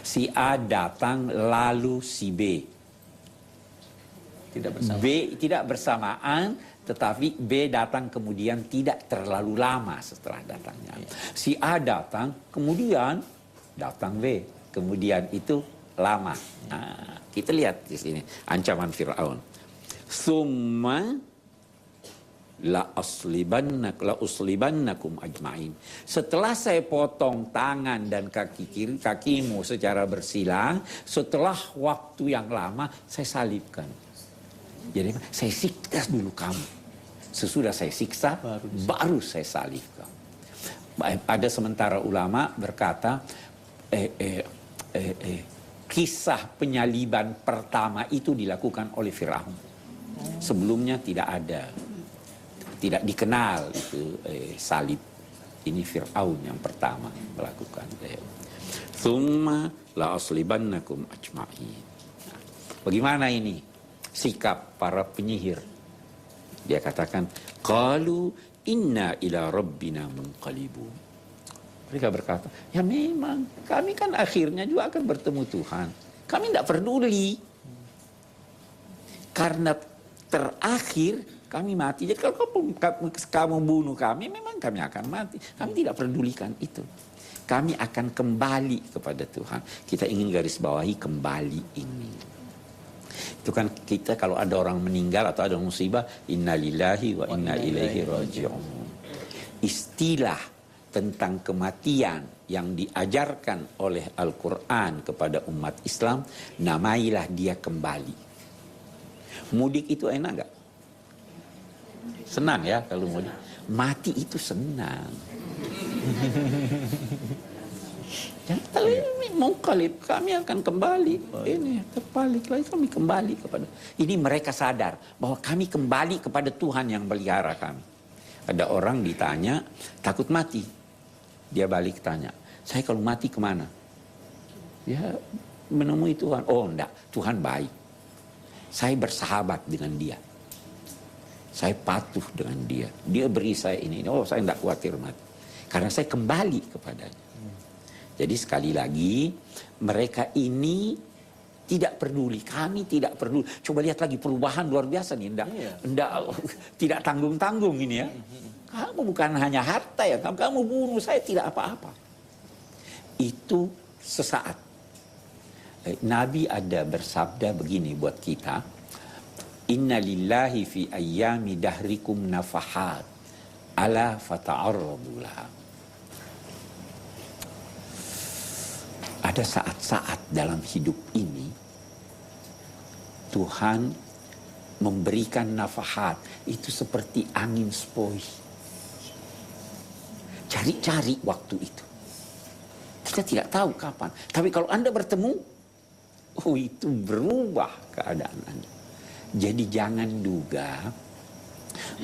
Si A datang lalu si B. Tidak bersamaan, tetapi B datang kemudian tidak terlalu lama setelah datangnya. Si A datang, kemudian datang B, kemudian itu lama. Nah, kita lihat di sini ancaman Fir'aun. Summa la uslibannakum ajma'in. Setelah saya potong tangan dan kakimu secara bersilang, setelah waktu yang lama saya salibkan. Jadi saya siksa dulu kamu. Sesudah saya siksa, baru saya salibkan. Ada sementara ulama berkata, kisah penyaliban pertama itu dilakukan oleh Firaun. Sebelumnya tidak ada. Tidak dikenal itu salib. Ini Fir'aun yang pertama melakukan. Tsumma la aslibannakum ajma'in. Bagaimana ini sikap para penyihir? Dia katakan, qalu inna ila rabbina munqalibun. Mereka berkata, ya memang kami kan akhirnya juga akan bertemu Tuhan. Kami tidak peduli. Karena terakhir kami mati. Jadi kalau kamu bunuh kami, memang kami akan mati. Kami tidak pedulikan itu. Kami akan kembali kepada Tuhan. Kita ingin garis bawahi kembali ini. Itu kan kita kalau ada orang meninggal atau ada musibah, inna lillahi wa inna ilaihi raji'un. Istilah tentang kematian yang diajarkan oleh Al-Quran kepada umat Islam, namailah dia kembali. Mudik itu enak gak? Senang ya kalau mudik. Mati itu senang. Jadi mungkalib, kami akan kembali. Ini terbalik lagi, kami kembali kepada. Ini mereka sadar bahwa kami kembali kepada Tuhan yang melihara kami. Ada orang ditanya takut mati, dia balik tanya, saya kalau mati kemana? Ya menemui Tuhan. Oh enggak, Tuhan baik. Saya bersahabat dengan dia. Saya patuh dengan dia. Dia beri saya ini. Oh, saya tidak khawatir mati. Karena saya kembali kepadanya. Jadi sekali lagi, mereka ini tidak peduli. Kami tidak peduli. Coba lihat lagi perubahan luar biasa nih. Tidak tanggung-tanggung ini ya. Kamu bukan hanya harta ya. Kamu bunuh saya tidak apa-apa. Itu sesaat. Nabi ada bersabda begini buat kita. Inna lillahi fi ayyami dahrikum nafahat ala fata'arradu laha. Ada saat-saat dalam hidup ini Tuhan memberikan nafahat. Itu seperti angin sepoi. Cari-cari waktu itu. Kita tidak tahu kapan. Tapi kalau Anda bertemu, oh itu berubah keadaan Anda. Jadi jangan duga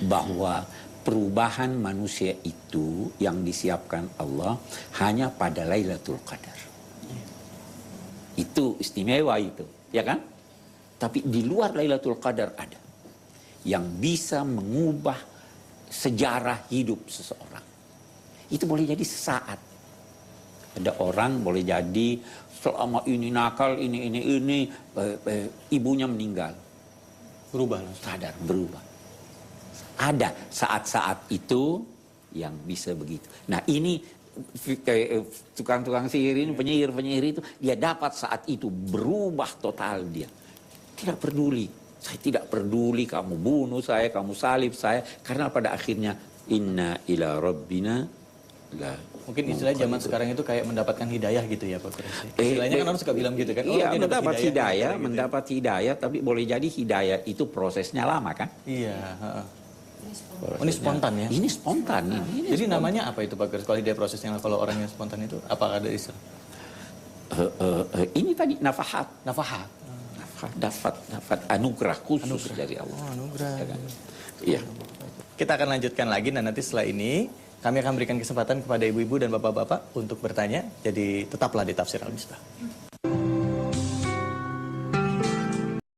bahwa perubahan manusia itu yang disiapkan Allah hanya pada Lailatul Qadar. Itu istimewa itu, ya kan? Tapi di luar Lailatul Qadar ada yang bisa mengubah sejarah hidup seseorang. Itu boleh jadi sesaat. Ada orang boleh jadi selama ini nakal, ini ibunya meninggal. Berubah, sadar, berubah. Ada saat-saat itu yang bisa begitu. Nah ini tukang-tukang sihir ini, penyihir-penyihir itu, dia dapat saat itu berubah total dia. Tidak peduli. Saya tidak peduli kamu bunuh saya, kamu salib saya. Karena pada akhirnya inna ila rabbina la. Mungkin istilah zaman sekarang itu kayak mendapatkan hidayah gitu ya Pak Quraisy. Istilahnya kan orang suka bilang gitu kan. Iya, mendapat hidayah, tapi boleh jadi hidayah itu prosesnya lama kan? Iya. Ini spontan ya? Ini spontan. Ini jadi spontan. namanya apa itu Pak Quraisy? Kalau hidayah prosesnya, kalau orang yang spontan itu, apakah ada istilah? Ini tadi nafahat. Nafahat. Dapat anugerah khusus dari Allah. Oh, anugerah. Iya. Kita akan lanjutkan lagi dan nanti setelah ini kami akan berikan kesempatan kepada ibu-ibu dan bapak-bapak untuk bertanya. Jadi tetaplah di Tafsir Al-Misbah.